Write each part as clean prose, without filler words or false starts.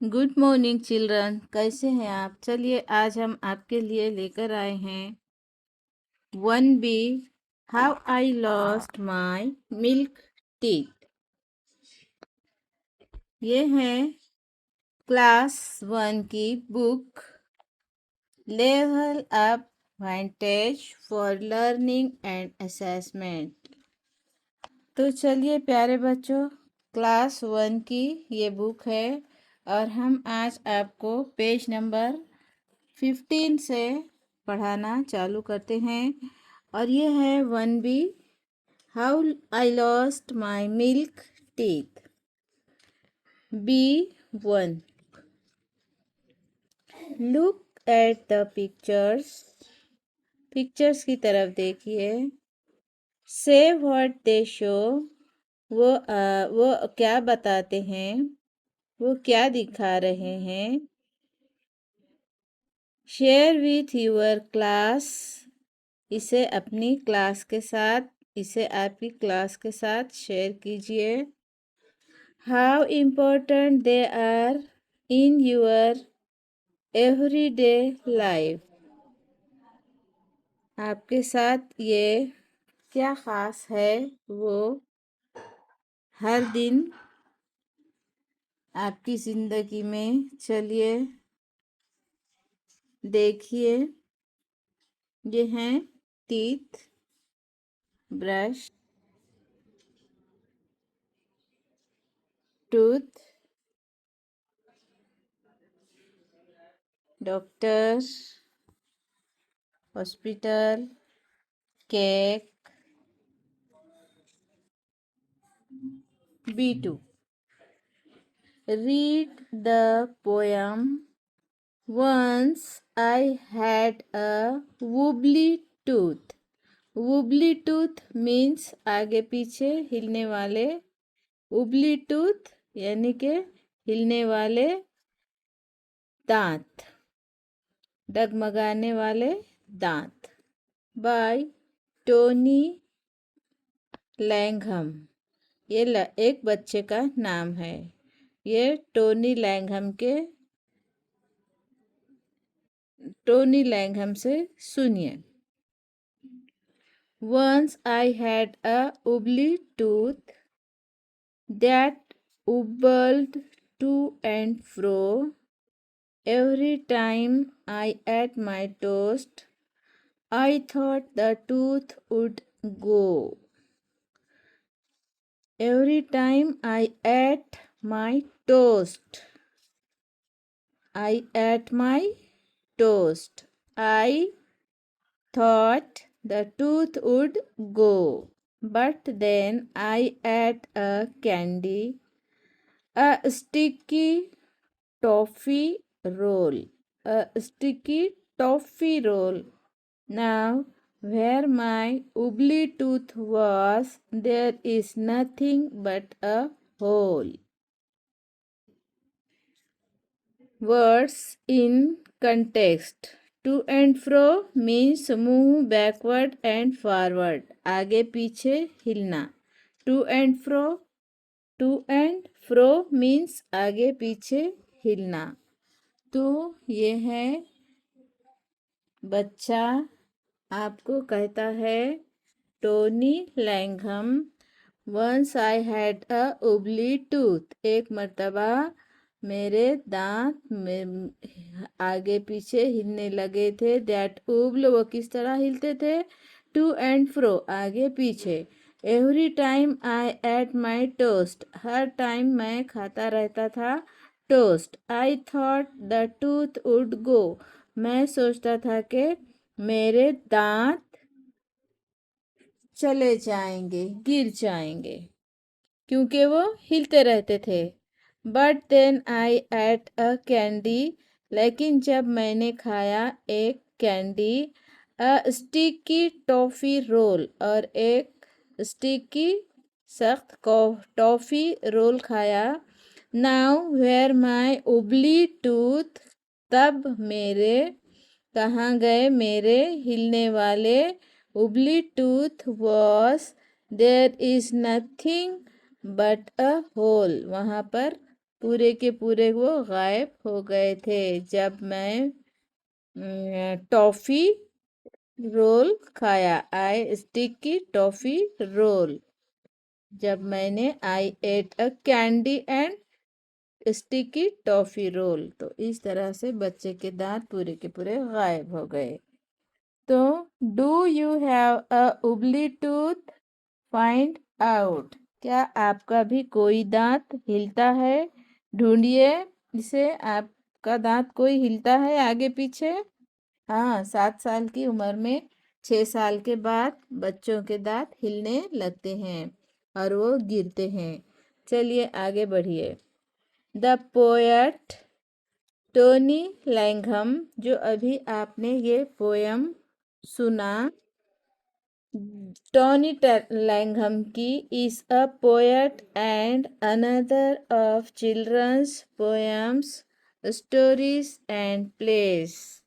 Good morning children, कैसे हैं आप। चलिए आज हम आपके लिए लेकर आए हैं 1B how I lost my milk teeth. ये है क्लास 1 की book level up vantage for learning and assessment. तो चलिए प्यारे बच्चों, क्लास 1 की ये बुक है और हम आज आपको पेज नंबर 15 से पढ़ाना चालू करते हैं। और ये है 1B how I lost my milk teeth. B1 look at the pictures. Pictures की तरफ देखिए। से व्हाट दे शो। वो क्या बताते हैं, वो क्या दिखा रहे हैं। Share with your class. इसे अपनी क्लास के साथ, इसे आपकी क्लास के साथ शेयर कीजिए। How important they are in your everyday life. आपके साथ ये क्या ख़ास है, वो हर दिन आपकी ज़िंदगी में। चलिए देखिए, ये हैं teeth, brush, tooth, doctor, hospital, cake. B2 read the poem. Once I had a wobbly tooth. Wobbly tooth means आगे पीछे हिलने वाले। wobbly tooth यानी के हिलने वाले दांत, डगमगाने वाले दांत। By Tony Langham. ये एक बच्चे का नाम है। ये टोनी लैंघम से सुनिए। Once I had a wobbly tooth that wobbled to and fro every time I ate my toast. I thought the tooth would go. Every time I ate my toast. I ate my toast. I thought the tooth would go. But then I ate a candy, a sticky toffee roll. A sticky toffee roll. Now, where my wobbly tooth was, there is nothing but a hole. Words in context. To and fro means move backward and forward. आगे पीछे हिलना। To and fro. To and fro means आगे पीछे हिलना। तो ये है बच्चा आपको कहता है, Tony Langham. Once I had a wobbly tooth. एक मर्तबा मेरे दांत में आगे पीछे हिलने लगे थे। दैट उबल, वो किस तरह हिलते थे। टू एंड फ्रो आगे पीछे। Every time I at my toast, her time मैं खाता रहता था toast. I thought the tooth would go, मैं सोचता था कि मेरे दांत चले जाएंगे, गिर जाएंगे, क्योंकि वो हिलते रहते थे। But then I ate a candy, लेकिन जब मैंने खाया एक candy, a sticky toffee roll, और एक स्टिकी सख्त टॉफ़ी रोल खाया। Now where my wobbly tooth, तब मेरे कहाँ गए मेरे हिलने वाले wobbly tooth. Was there is nothing but a hole, वहाँ पर पूरे के पूरे वो गायब हो गए थे जब मैं टॉफी रोल खाया। I sticky toffee roll. जब मैंने I ate a candy and sticky toffee roll. तो इस तरह से बच्चे के दांत पूरे के पूरे गायब हो गए। तो do you have a wobbly tooth? Find out. क्या आपका भी कोई दांत हिलता है? ढूंढिए इसे। आपका दांत कोई हिलता है आगे पीछे? हाँ, 7 साल की उम्र में 6 साल के बाद बच्चों के दांत हिलने लगते हैं और वो गिरते हैं। चलिए आगे बढ़िए। द पोएट टोनी लैंघम, जो अभी आपने ये पोयम सुना, टोनी लैंघम की is a poet and another of children's poems, stories and plays.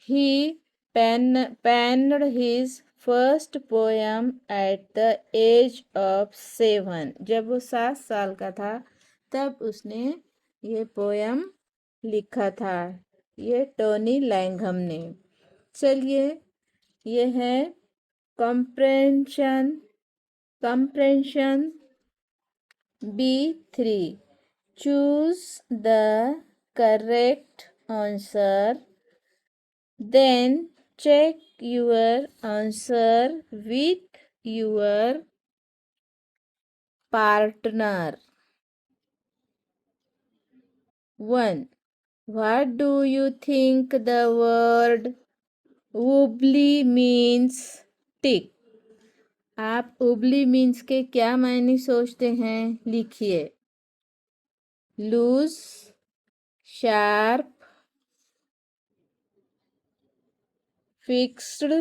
He penned his first poem at the age of 7. जब वो 7 साल का था तब उसने ये पोयम लिखा था, ये टोनी लैंघम ने। चलिए, ये है comprehension. Comprehension B3. Choose the correct answer. Then check your answer with your partner. 1. What do you think the word wobbly means? Tick. आप उबली मीन्स के क्या मायने सोचते हैं? लिखिए। Loose, sharp, fixed,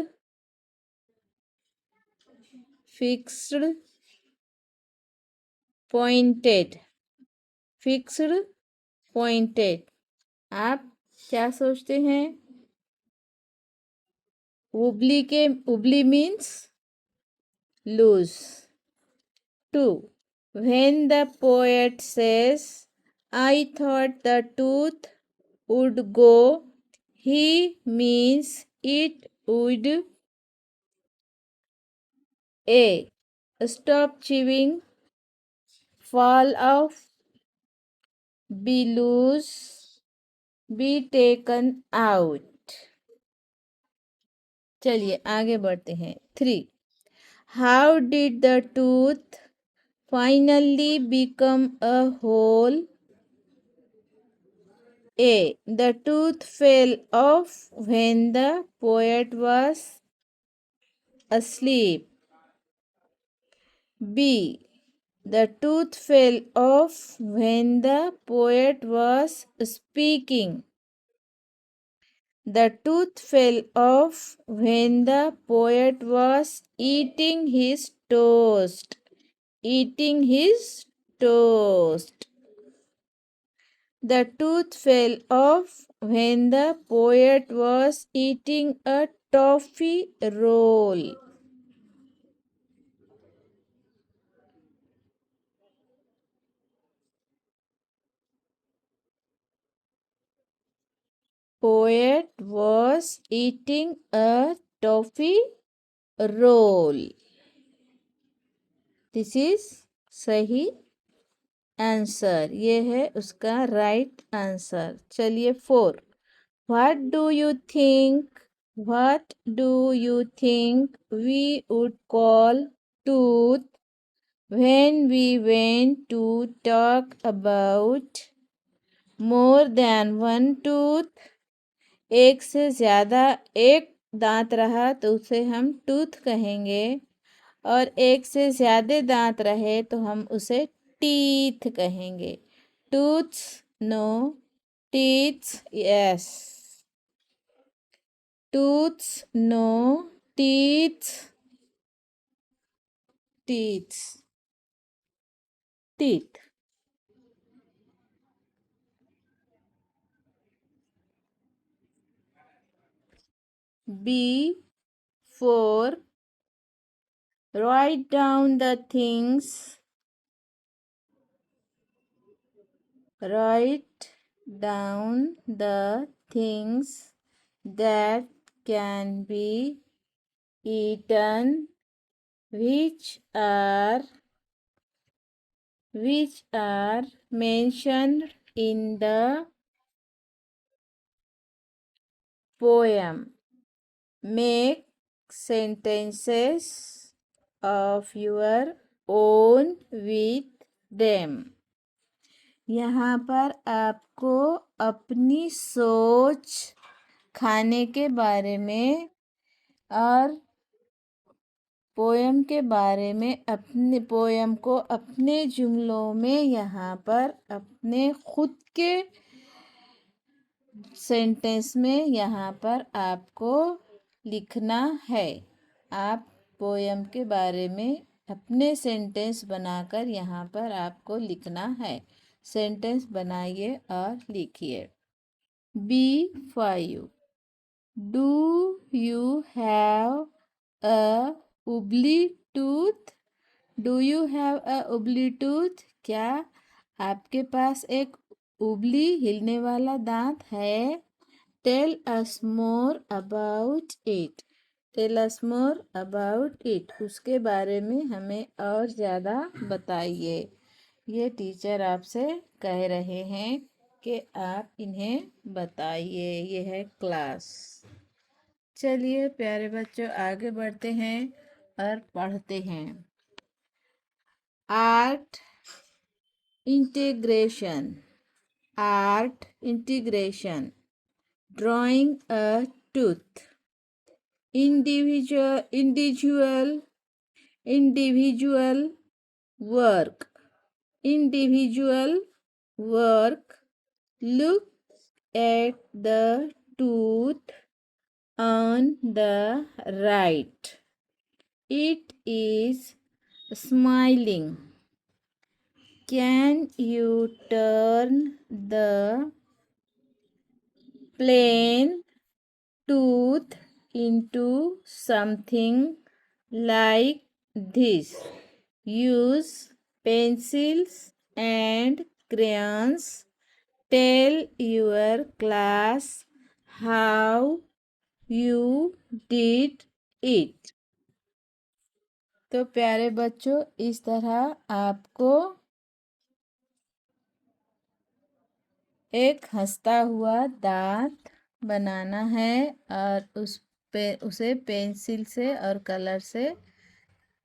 fixed, pointed, fixed, pointed. आप क्या सोचते हैं? Wobbly means loose. 2. When the poet says, I thought the tooth would go, he means it would A. Stop chewing, fall off, be loose, be taken out. चलिए आगे बढ़ते हैं। 3. How did the tooth finally become a hole? A. The tooth fell off when the poet was asleep. B. The tooth fell off when the poet was speaking. The tooth fell off when the poet was eating his toast. Eating his toast. The tooth fell off when the poet was eating a toffee roll. Poet was eating a toffee roll. This is सही answer. ये है उसका right answer. चलिए 4. What do you think? What do you think we would call tooth when we went to talk about more than one tooth? एक से ज़्यादा एक दांत रहा तो उसे हम टूथ कहेंगे, और एक से ज़्यादा दांत रहे तो हम उसे टीथ कहेंगे। Tooths no, teeths yes. Tooths no, teeths, teeths, teeth. B4. Write down the things Write down the things that can be eaten, which are mentioned in the poem. Make sentences of your own with them. यहाँ पर आपको अपनी सोच खाने के बारे में और पोयम के बारे में अपने पोयम को अपने जुमलों में यहाँ पर अपने खुद के सेंटेंस में यहाँ पर आपको लिखना है। आप पोयम के बारे में अपने सेंटेंस बनाकर यहाँ पर आपको लिखना है। सेंटेंस बनाइए और लिखिए। B5 Do you have a ugly tooth? Do you have a ugly tooth? क्या आपके पास एक उबली हिलने वाला दांत है? Tell us more about it. Tell us more about it. उसके बारे में हमें और ज़्यादा बताइए। ये टीचर आपसे कह रहे हैं कि आप इन्हें बताइए। ये है क्लास। चलिए प्यारे बच्चों, आगे बढ़ते हैं और पढ़ते हैं। Art integration. Art integration. Drawing a tooth. individual work. Individual work. Look at the tooth on the right. It is smiling. Can you turn the plain tooth into something like this? Use pencils and crayons. Tell your class how you did it. तो प्यारे बच्चों, इस तरह आपको एक हंसता हुआ दांत बनाना है और उसे पेंसिल से और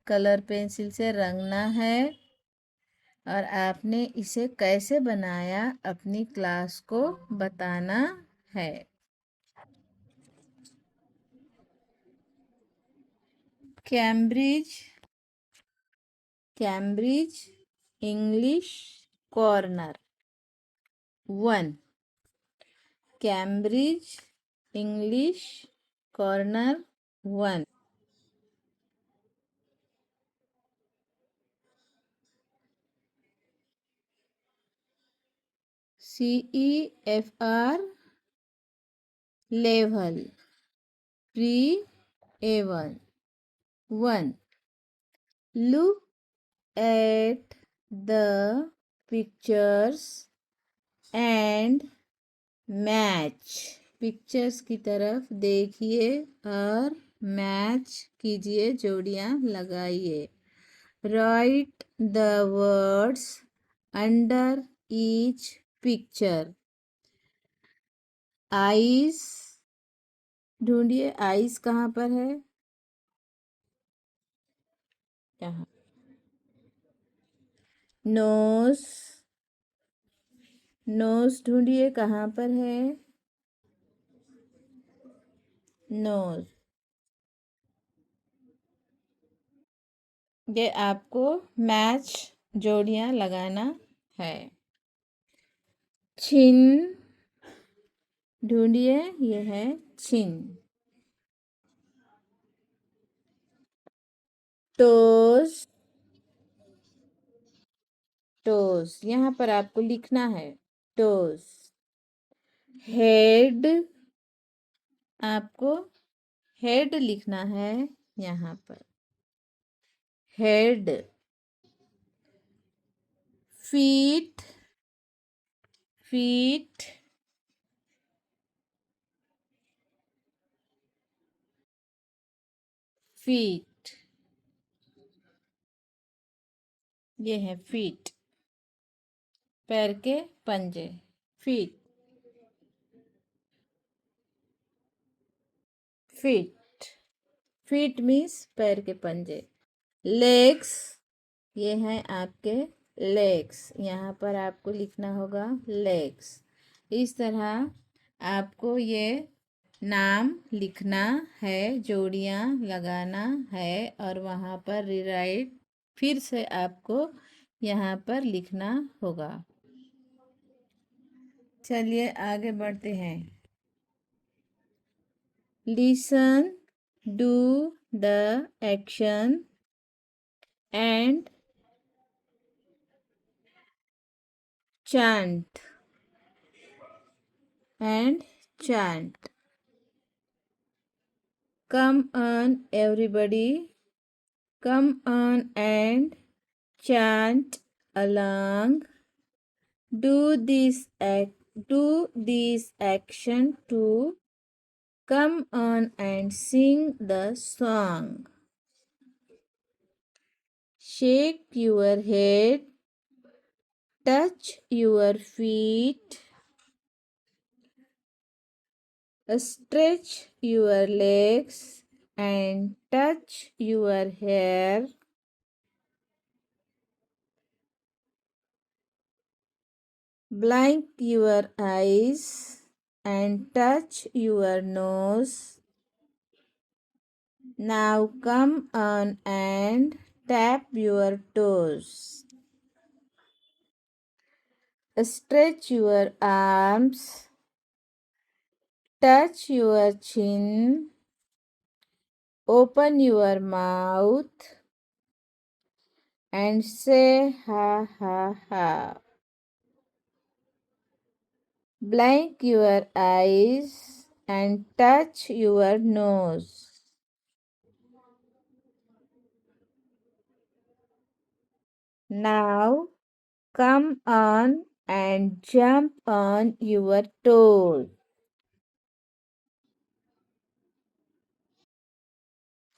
कलर पेंसिल से रंगना है। और आपने इसे कैसे बनाया अपनी क्लास को बताना है। Cambridge English corner 1। Cambridge English corner 1। CEFR level pre-A1 1। Look at the pictures and match। Pictures की तरफ देखिए और मैच कीजिए, जोड़ियां लगाइए। Right the words under each picture. Eyes ढूंढिए, आईज कहाँ पर है? कहाँ? नोज, नोज ढूंढिए कहाँ पर है? नोज। ये आपको मैच जोड़ियां लगाना है। छिन ढूंढिए, ये है छिन। टोज, टोज यहाँ पर आपको लिखना है टोज। हेड, आपको हेड लिखना है यहाँ पर, हेड। फीट, feet, feet, ये है feet, पैर के पंजे, feet, feet, feet मीन्स पैर के पंजे। legs, ये हैं आपके legs, यहाँ पर आपको लिखना होगा legs। इस तरह आपको ये नाम लिखना है, जोड़ियाँ लगाना है और वहाँ पर रीराइट फिर से आपको यहाँ पर लिखना होगा। चलिए आगे बढ़ते हैं। Listen, do the action and chant and chant. Come on everybody, come on and chant along. Do this action too. Come on and sing the song. Shake your head, touch your feet, stretch your legs and touch your hair. Blink your eyes and touch your nose. Now come on and tap your toes. Stretch your arms, touch your chin, open your mouth and say ha ha ha. Blink your eyes and touch your nose. Now come on and jump on your toes.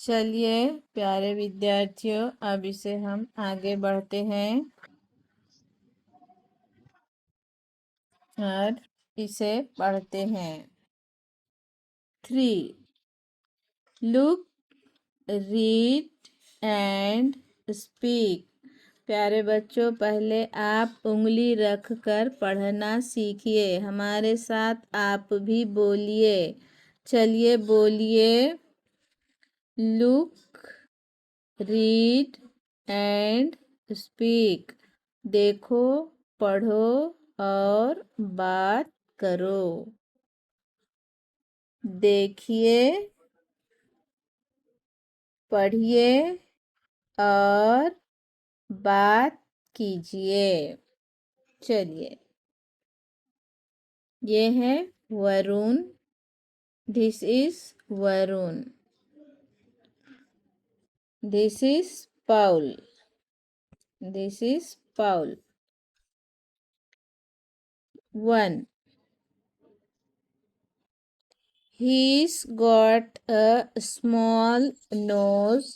चलिए प्यारे विद्यार्थियों, अब इसे हम आगे बढ़ते हैं और इसे पढ़ते हैं। 3. Look, read and speak. प्यारे बच्चों, पहले आप उंगली रख कर पढ़ना सीखिए। हमारे साथ आप भी बोलिए। चलिए बोलिए। Look, read and speak. देखो, पढ़ो और बात करो। देखिए, पढ़िए और बात कीजिए। चलिए, ये है Varun. This is Varun. This is Paul. This is Paul. 1. He's got a small nose,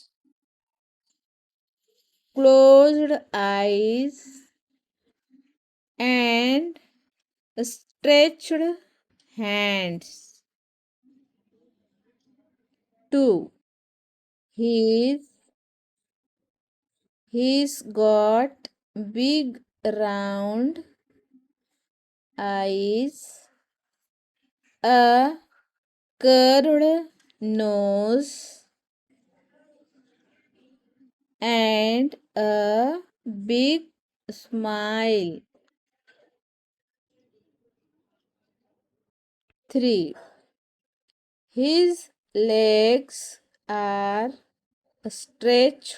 closed eyes, and stretched hands. 2. He's got big round eyes, a curved nose, and a big smile. 3. His legs are stretched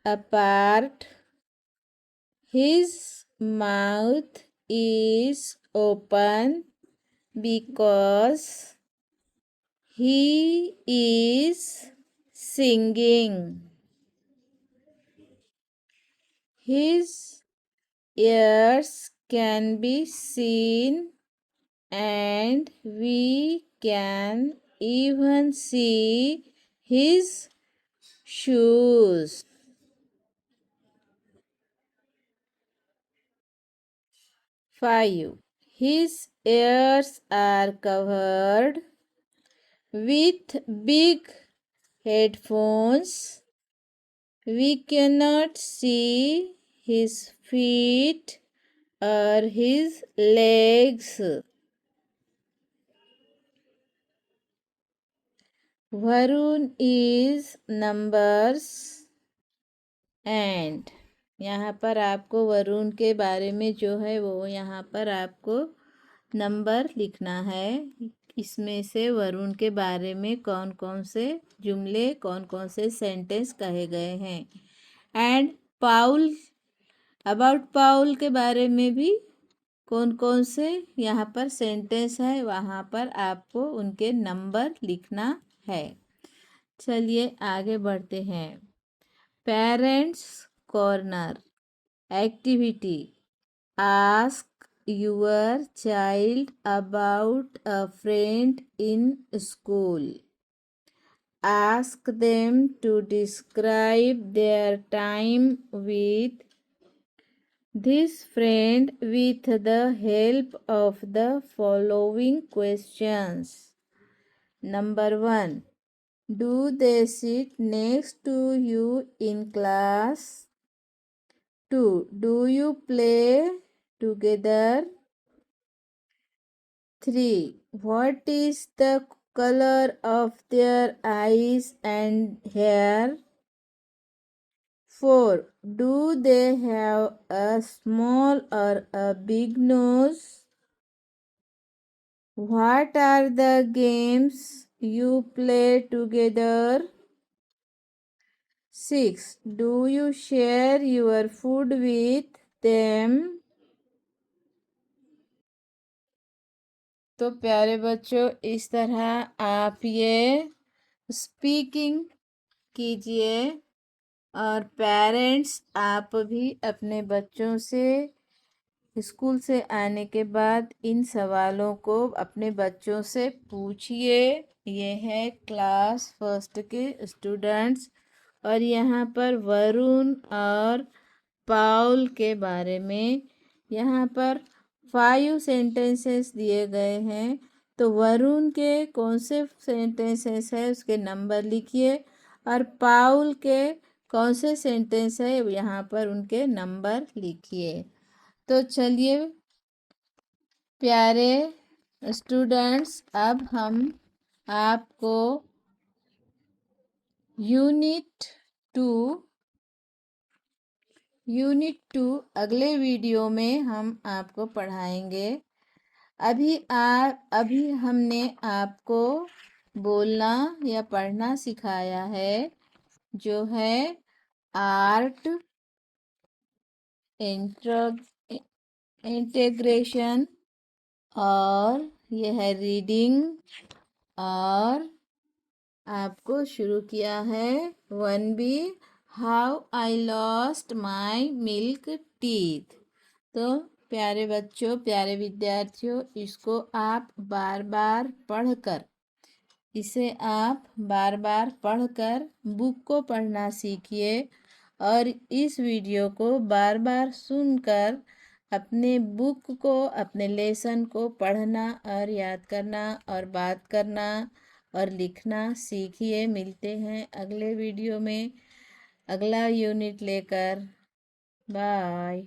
apart. His mouth is open because he is singing. His ears can be seen and we can even see his shoes. 5. His ears are covered with big headphones. We cannot see his feet or his legs. Varun is numbers and यहाँ पर आपको वरुण के बारे में जो है वो यहाँ पर आपको नंबर लिखना है। इसमें से वरुण के बारे में कौन कौन से जुमले कौन कौन से सेंटेंस कहे गए हैं। एंड पाउल, अबाउट पाउल के बारे में भी कौन कौन से यहाँ पर सेंटेंस है, वहाँ पर आपको उनके नंबर लिखना है। चलिए आगे बढ़ते हैं। Parents corner activity, ask your child about a friend in school. Ask them to describe their time with this friend with the help of the following questions. Number 1. Do they sit next to you in class? 2. Do you play together? 3. What is the color of their eyes and hair? 4. Do they have a small or a big nose? What are the games you play together? 6. Do you share your food with them? तो प्यारे बच्चों, इस तरह आप ये speaking कीजिए और parents आप भी अपने बच्चों से स्कूल से आने के बाद इन सवालों को अपने बच्चों से पूछिए। ये है क्लास फर्स्ट के स्टूडेंट्स और यहाँ पर वरुण और पाउल के बारे में यहाँ पर 5 सेंटेंसेस दिए गए हैं। तो वरुण के कौन से सेंटेंसेस है उसके नंबर लिखिए और पाउल के कौन से सेंटेंस है यहाँ पर उनके नंबर लिखिए। तो चलिए प्यारे स्टूडेंट्स, अब हम आपको यूनिट 2 अगले वीडियो में हम आपको पढ़ाएंगे। अभी हमने आपको बोलना या पढ़ना सिखाया है, जो है आर्ट, इंटीग्रेशन और यह है रीडिंग, और आपको शुरू किया है 1B, how I lost my milk teeth. तो प्यारे बच्चों, प्यारे विद्यार्थियों, इसको आप बार बार पढ़कर बुक को पढ़ना सीखिए और इस वीडियो को बार बार सुनकर अपने बुक को, अपने लेसन को पढ़ना और याद करना और बात करना और लिखना सीखिए। मिलते हैं अगले वीडियो में अगला यूनिट लेकर। बाय।